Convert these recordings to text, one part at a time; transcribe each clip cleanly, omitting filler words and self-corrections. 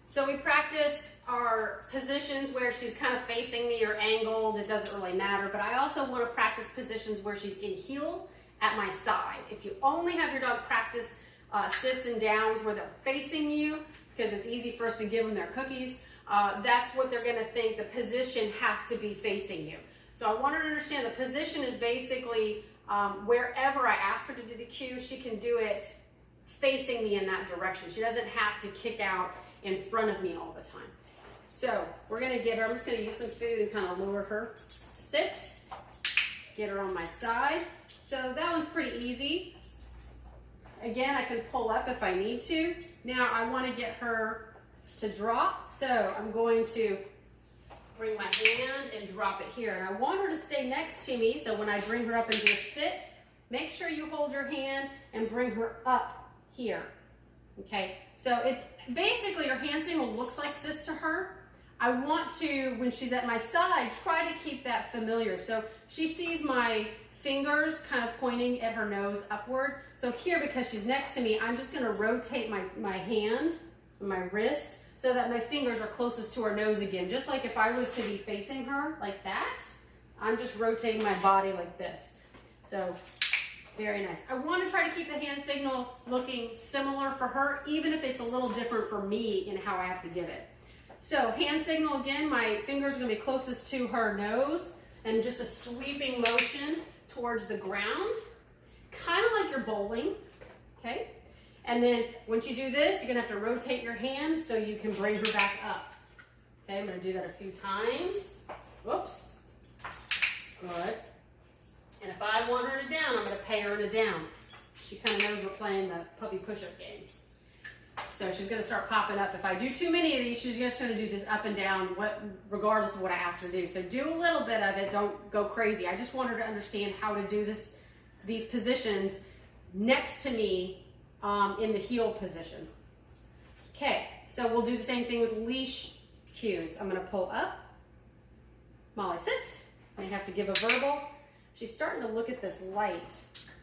So we practiced our positions where she's kind of facing me or angled. It doesn't really matter, but I also want to practice positions where she's in heel at my side. If you only have your dog practice sits and downs where they're facing you, because it's easy for us to give them their cookies, that's what they're going to think. The position has to be facing you. So I want her to understand the position is basically wherever I ask her to do the cue, she can do it facing me in that direction. She doesn't have to kick out in front of me all the time. So we're going to get her, I'm just going to use some food and kind of lure her. Sit, get her on my side. So that one's pretty easy. Again, I can pull up if I need to. Now I want to get her to drop, so I'm going to bring my hand and drop it here. And I want her to stay next to me, so when I bring her up into a sit, make sure you hold your hand and bring her up here. Okay, so it's basically her hand signal looks like this to her. I want to, when she's at my side, try to keep that familiar. So she sees my fingers kind of pointing at her nose upward. So here, because she's next to me, I'm just going to rotate my hand, my wrist, so that my fingers are closest to her nose again. Just like if I was to be facing her like that, I'm just rotating my body like this. So very nice. I want to try to keep the hand signal looking similar for her, even if it's a little different for me in how I have to give it. So hand signal again, my fingers are going to be closest to her nose, and just a sweeping motion towards the ground, kind of like you're bowling, okay? And then once you do this, you're going to have to rotate your hand so you can bring her back up. Okay, I'm going to do that a few times. Whoops. Good. And if I want her to down, I'm going to pay her to down. She kind of knows we're playing the puppy push-up game. So she's going to start popping up. If I do too many of these, she's just going to do this up and down, regardless of what I ask her to do. So do a little bit of it. Don't go crazy. I just want her to understand how to do these positions next to me in the heel position. Okay, so we'll do the same thing with leash cues. I'm going to pull up. Molly, sit. I have to give a verbal. She's starting to look at this light.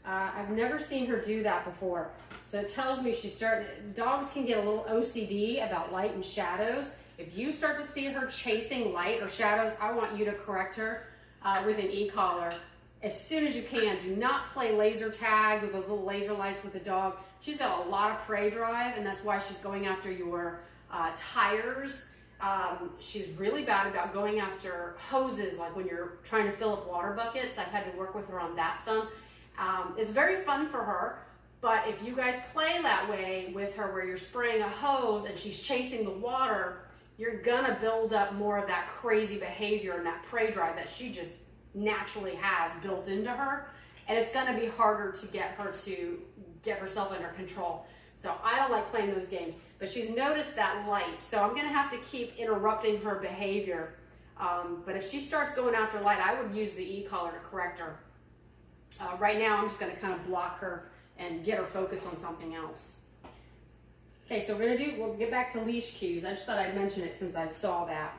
I've never seen her do that before. So it tells me she's starting, dogs can get a little OCD about light and shadows. If you start to see her chasing light or shadows, I want you to correct her with an e-collar as soon as you can. Do not play laser tag with those little laser lights with the dog. She's got a lot of prey drive, and that's why she's going after your tires. She's really bad about going after hoses, like when you're trying to fill up water buckets. I've had to work with her on that some. It's very fun for her, but if you guys play that way with her where you're spraying a hose and she's chasing the water, you're gonna build up more of that crazy behavior and that prey drive that she just naturally has built into her, and it's gonna be harder to get her to get herself under control. So I don't like playing those games, but she's noticed that light, so I'm gonna have to keep interrupting her behavior. But if she starts going after light, I would use the e-collar to correct her. Right now, I'm just gonna kind of block her and get her focused on something else. Okay, so we'll get back to leash cues. I just thought I'd mention it since I saw that.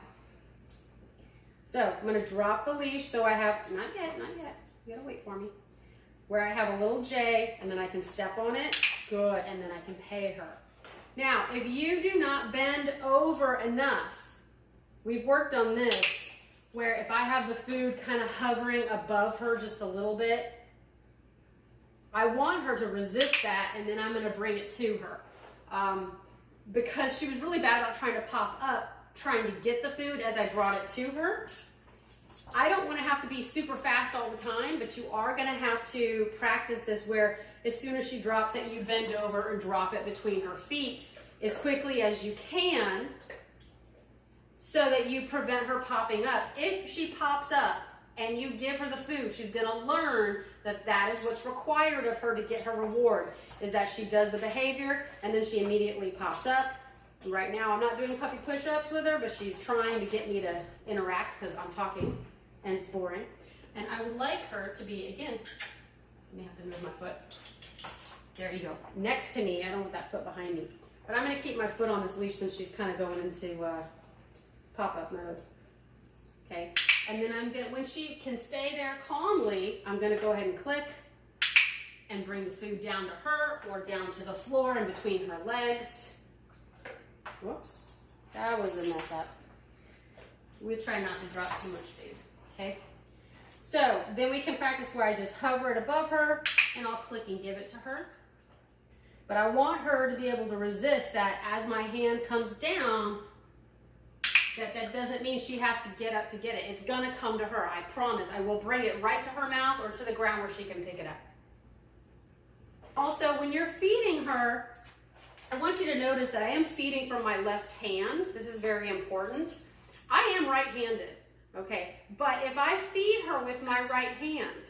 So I'm gonna drop the leash, so I have, not yet, you gotta wait for me. Where I have a little J, and then I can step on it, good, and then I can pay her. Now, if you do not bend over enough, we've worked on this, where if I have the food kind of hovering above her just a little bit, I want her to resist that, and then I'm going to bring it to her. Because she was really bad about trying to pop up, trying to get the food as I brought it to her. I don't want to have to be super fast all the time, but you are going to have to practice this where as soon as she drops it, you bend over and drop it between her feet as quickly as you can so that you prevent her popping up. If she pops up and you give her the food, she's going to learn that that is what's required of her to get her reward, is that she does the behavior and then she immediately pops up. And right now I'm not doing puppy push-ups with her, but she's trying to get me to interact because I'm talking and it's boring. And I would like her to be, again, I may have to move my foot. There you go. Next to me. I don't want that foot behind me. But I'm going to keep my foot on this leash since she's kind of going into pop-up mode. Okay. And then I'm going to, when she can stay there calmly, I'm going to go ahead and click and bring the food down to her or down to the floor in between her legs. Whoops. That was a mess up. We'll try not to drop too much food, okay? So then we can practice where I just hover it above her and I'll click and give it to her. But I want her to be able to resist that as my hand comes down, that doesn't mean she has to get up to get it. It's gonna come to her, I promise. I will bring it right to her mouth or to the ground where she can pick it up. Also, when you're feeding her, I want you to notice that I am feeding from my left hand. This is very important. I am right-handed, okay? But if I feed her with my right hand,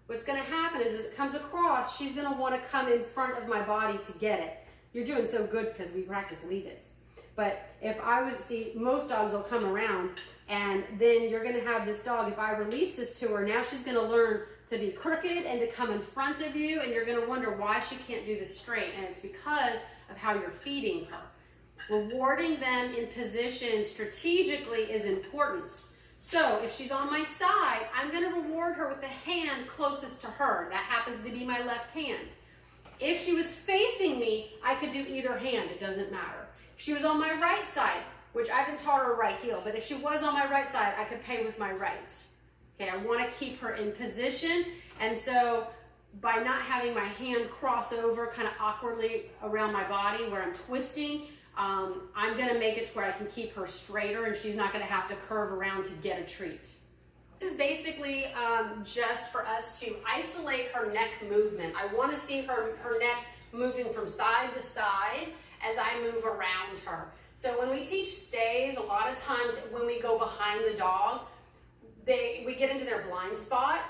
what's gonna happen is as it comes across, she's gonna wanna come in front of my body to get it. You're doing so good because we practice leave-its. But if I was, see, most dogs will come around and then you're gonna have this dog, if I release this to her, now she's gonna learn to be crooked and to come in front of you, and you're gonna wonder why she can't do this straight, and it's because of how you're feeding her. Rewarding them in position strategically is important. So if she's on my side, I'm gonna reward her with the hand closest to her. That happens to be my left hand. If she was facing me, I could do either hand, it doesn't matter. If she was on my right side, which I haven't taught her right heel, but if she was on my right side, I could pay with my right. Okay, I wanna keep her in position, and so by not having my hand cross over kind of awkwardly around my body where I'm twisting, I'm gonna make it to where I can keep her straighter and she's not gonna have to curve around to get a treat. This is basically just for us to isolate her neck movement. I wanna see her neck moving from side to side as I move around her. So when we teach stays, a lot of times when we go behind the dog, we get into their blind spot.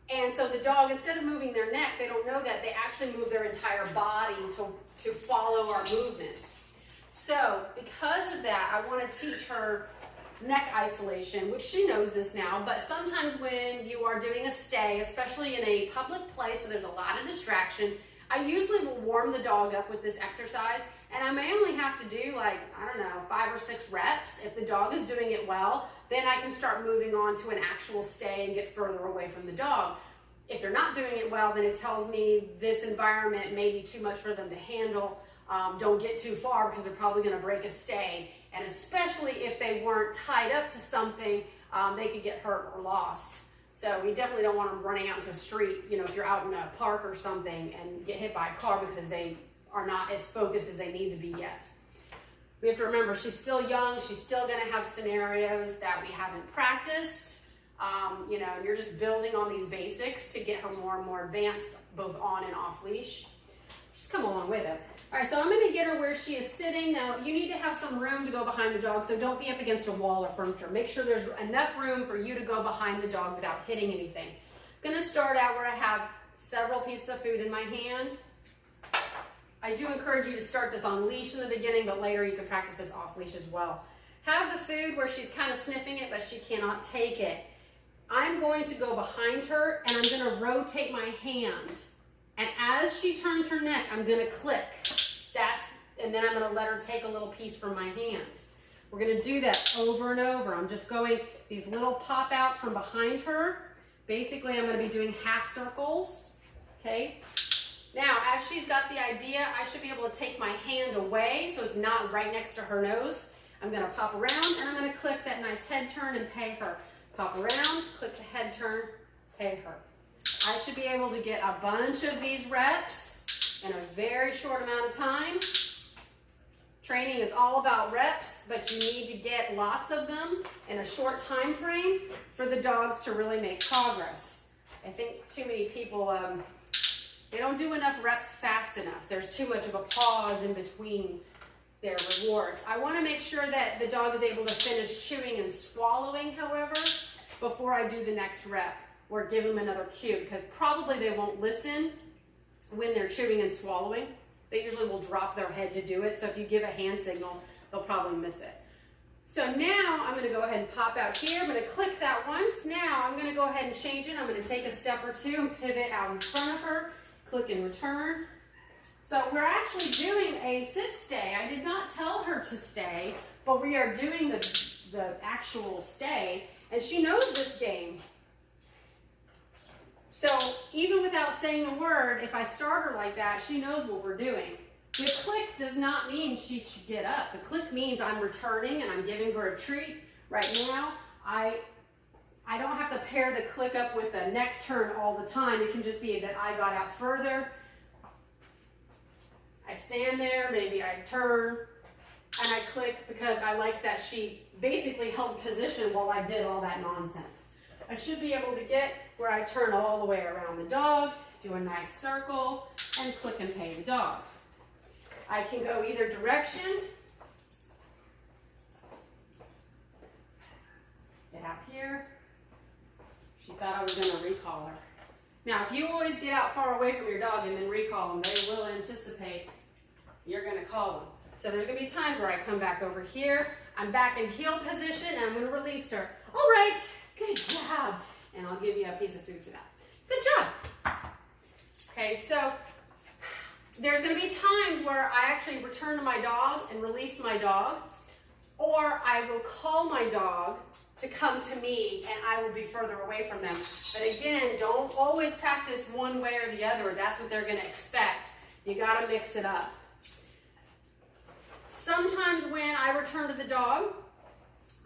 And so the dog, instead of moving their neck, they don't know that, they actually move their entire body to follow our movements. So because of that, I want to teach her neck isolation, which she knows this now, but sometimes when you are doing a stay, especially in a public place where there's a lot of distraction, I usually will warm the dog up with this exercise, and I may only have to do like, I don't know, 5 or 6 reps. If the dog is doing it well, then I can start moving on to an actual stay and get further away from the dog. If they're not doing it well, then it tells me this environment may be too much for them to handle. Don't get too far because they're probably going to break a stay. And especially if they weren't tied up to something, they could get hurt or lost. So we definitely don't want them running out into a street, you know, if you're out in a park or something and get hit by a car because they are not as focused as they need to be yet. We have to remember she's still young. She's still going to have scenarios that we haven't practiced. You know, you're just building on these basics to get her more and more advanced, both on and off leash. Just come along with it. All right, so I'm going to get her where she is sitting. Now, you need to have some room to go behind the dog, so don't be up against a wall or furniture. Make sure there's enough room for you to go behind the dog without hitting anything. I'm going to start out where I have several pieces of food in my hand. I do encourage you to start this on leash in the beginning, but later you can practice this off leash as well. Have the food where she's kind of sniffing it, but she cannot take it. I'm going to go behind her and I'm going to rotate my hand. And as she turns her neck, I'm going to click. And then I'm going to let her take a little piece from my hand. We're going to do that over and over. I'm just going these little pop outs from behind her. Basically, I'm going to be doing half circles. Okay. Now, as she's got the idea, I should be able to take my hand away so it's not right next to her nose. I'm going to pop around and I'm going to click that nice head turn and pay her. Pop around, click the head turn, pay her. I should be able to get a bunch of these reps in a very short amount of time. Training is all about reps, but you need to get lots of them in a short time frame for the dogs to really make progress. I think too many people, they don't do enough reps fast enough. There's too much of a pause in between their rewards. I want to make sure that the dog is able to finish chewing and swallowing, however, before I do the next rep or give them another cue, because probably they won't listen when they're chewing and swallowing. They usually will drop their head to do it, so if you give a hand signal, they'll probably miss it. So now I'm going to go ahead and pop out here. I'm going to click that once. Now I'm going to go ahead and change it. I'm going to take a step or two and pivot out in front of her, click and return. So we're actually doing a sit stay. I did not tell her to stay, but we are doing the actual stay, and she knows this game. So even without saying a word, if I start her like that, she knows what we're doing. The click does not mean she should get up. The click means I'm returning and I'm giving her a treat. Right now, I don't have to pair the click up with a neck turn all the time. It can just be that I got out further. I stand there, maybe I turn, and I click because I like that she basically held position while I did all that nonsense. I should be able to get where I turn all the way around the dog, do a nice circle, and click and pay the dog. I can go either direction. Get out here. She thought I was going to recall her. Now, if you always get out far away from your dog and then recall them, they will anticipate you're going to call them. So there's going to be times where I come back over here, I'm back in heel position, and I'm going to release her. All right, good job. And I'll give you a piece of food for that. Good job. Okay, so there's going to be times where I actually return to my dog and release my dog, or I will call my dog to come to me and I will be further away from them. But again, don't always practice one way or the other. That's what they're going to expect. You got to mix it up. Sometimes when I return to the dog,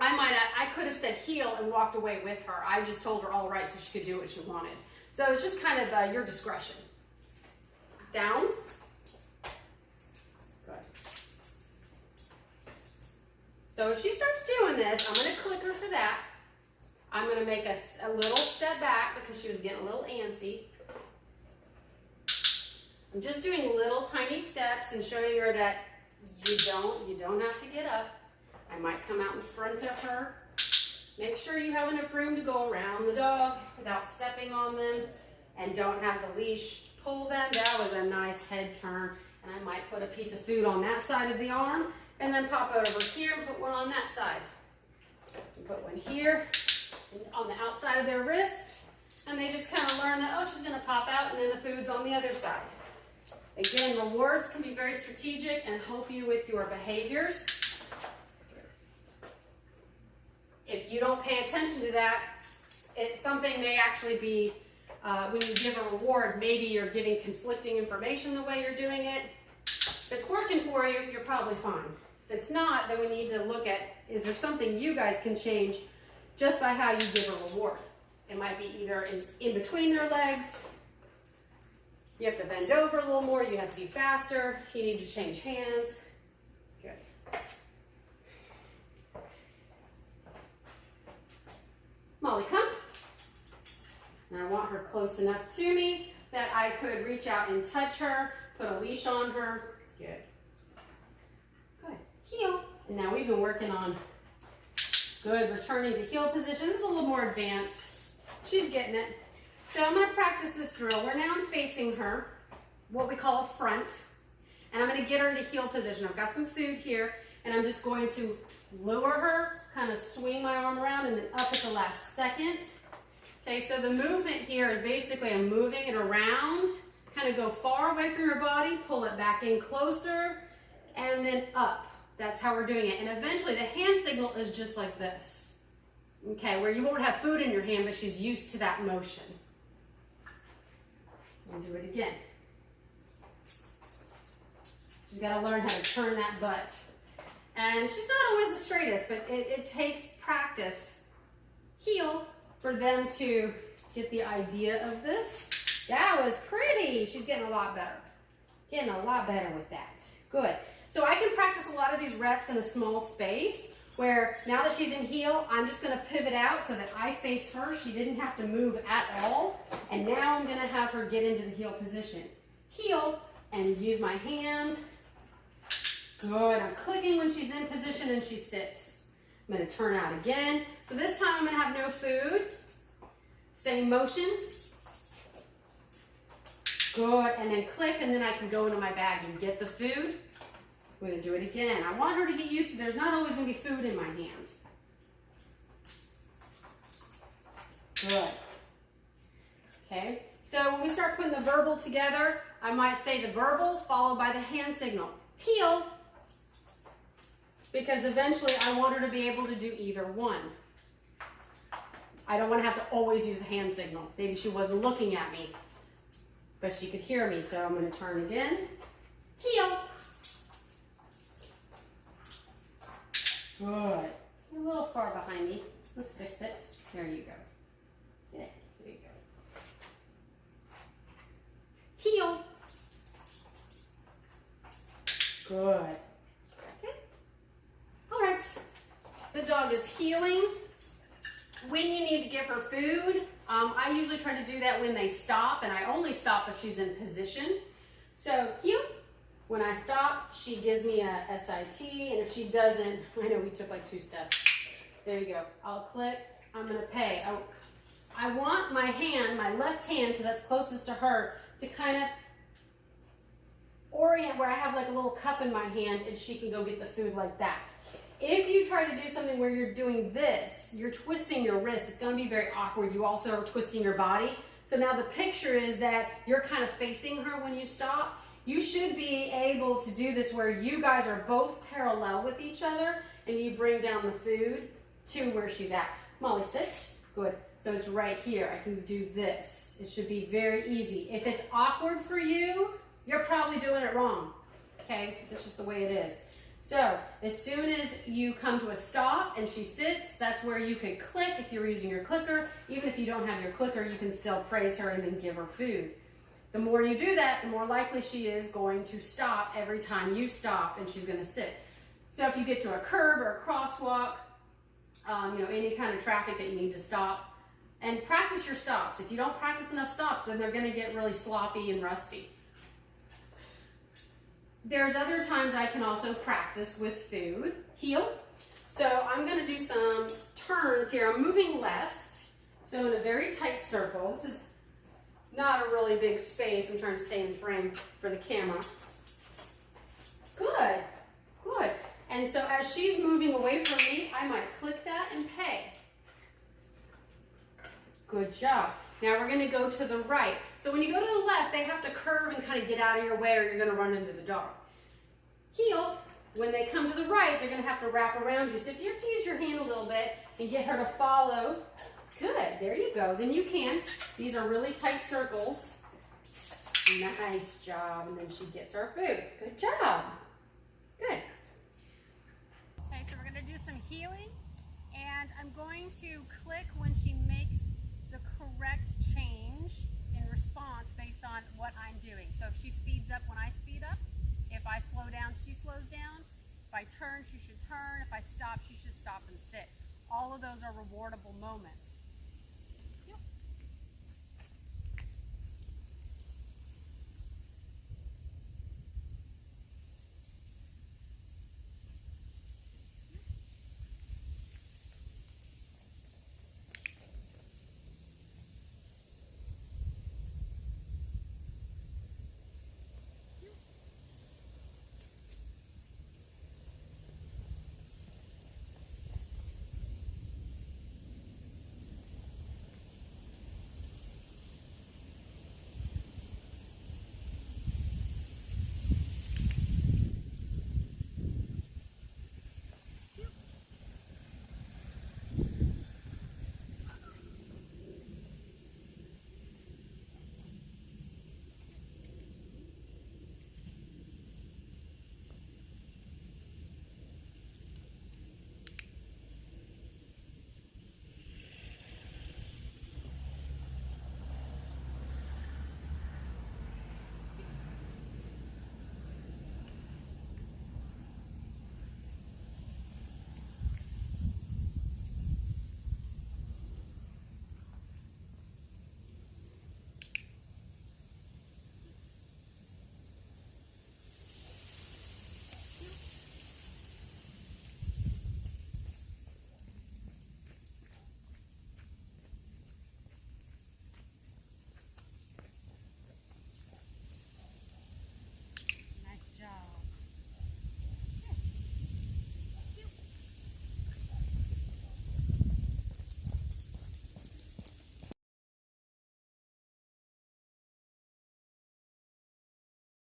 I could have said heel and walked away with her. I just told her all right so she could do what she wanted. So it's just kind of your discretion. Down. Good. So if she starts doing this, I'm going to click her for that. I'm going to make a little step back because she was getting a little antsy. I'm just doing little tiny steps and showing her that you don't have to get up. I might come out in front of her. Make sure you have enough room to go around the dog without stepping on them, and don't have the leash pull them. That was a nice head turn, and I might put a piece of food on that side of the arm and then pop it over here and put one on that side. And put one here on the outside of their wrist, and they just kind of learn that, oh, she's going to pop out, and then the food's on the other side. Again, rewards can be very strategic and help you with your behaviors. If you don't pay attention to that, something may actually be, when you give a reward, maybe you're giving conflicting information the way you're doing it. If it's working for you, you're probably fine. If it's not, then we need to look at, is there something you guys can change just by how you give a reward? It might be either in between their legs. You have to bend over a little more. You have to be faster. You need to change hands. Good. Molly, come. And I want her close enough to me that I could reach out and touch her, put a leash on her. Good. Good. Heel. And now we've been working on good returning to heel position. This is a little more advanced. She's getting it. So I'm going to practice this drill. We're now facing her, what we call a front. And I'm going to get her into heel position. I've got some food here, and I'm just going to lure her, kind of swing my arm around, and then up at the last second. Okay, so the movement here is basically I'm moving it around, kind of go far away from your body, pull it back in closer, and then up. That's how we're doing it. And eventually the hand signal is just like this. Okay, where you won't have food in your hand, but she's used to that motion. So we'll do it again. She's got to learn how to turn that butt. And she's not always the straightest, but it takes practice. Heel for them to get the idea of this. That was pretty. She's getting a lot better. Getting a lot better with that. Good. So I can practice a lot of these reps in a small space where now that she's in heel, I'm just going to pivot out so that I face her. She didn't have to move at all. And now I'm going to have her get into the heel position. Heel and use my hand. Good. I'm clicking when she's in position and she sits. I'm going to turn out again. So this time I'm going to have no food. Same motion. Good. And then click, and then I can go into my bag and get the food. I'm going to do it again. I want her to get used to there's not always going to be food in my hand. Good. Okay. So when we start putting the verbal together, I might say the verbal followed by the hand signal. Heel. Because eventually I want her to be able to do either one. I don't want to have to always use the hand signal. Maybe she wasn't looking at me, but she could hear me. So I'm going to turn again. Heel. Good. You're a little far behind me. Let's fix it. There you go. Get it. There you go. Heel. Good. Okay. All right. The dog is healing. When you need to give her food, I usually try to do that when they stop, and I only stop if she's in position. So heel. When I stop, she gives me a SIT, and if she doesn't, I know we took like 2 steps. There you go. I'll click. I'm going to pay. I want my hand, my left hand, because that's closest to her, to kind of orient where I have like a little cup in my hand, and she can go get the food like that. If you try to do something where you're doing this, you're twisting your wrist, it's going to be very awkward. You also are twisting your body. So now the picture is that you're kind of facing her when you stop. You should be able to do this where you guys are both parallel with each other and you bring down the food to where she's at. Molly, sit. Good. So it's right here. I can do this. It should be very easy. If it's awkward for you, you're probably doing it wrong. Okay? That's just the way it is. So as soon as you come to a stop and she sits, that's where you could click if you're using your clicker. Even if you don't have your clicker, you can still praise her and then give her food. The more you do that, the more likely she is going to stop every time you stop, and she's going to sit. So if you get to a curb or a crosswalk, any kind of traffic that you need to stop, and practice your stops. If you don't practice enough stops, then they're going to get really sloppy and rusty. There's other times I can also practice with food. Heel. So I'm going to do some turns here. I'm moving left, so in a very tight circle. This is not a really big space. I'm trying to stay in frame for the camera. Good, good. And so as she's moving away from me, I might click that and pay. Good job. Now we're going to go to the right. So when you go to the left, they have to curve and kind of get out of your way or you're going to run into the dog. Heel. When they come to the right, they're going to have to wrap around you. So if you have to use your hand a little bit and get her to follow, good, there you go. Then you can. These are really tight circles. Nice job. And then she gets her food. Good job. Good. Okay, so we're going to do some healing. And I'm going to click when she makes the correct change in response based on what I'm doing. So if she speeds up when I speed up, if I slow down, she slows down. If I turn, she should turn. If I stop, she should stop and sit. All of those are rewardable moments.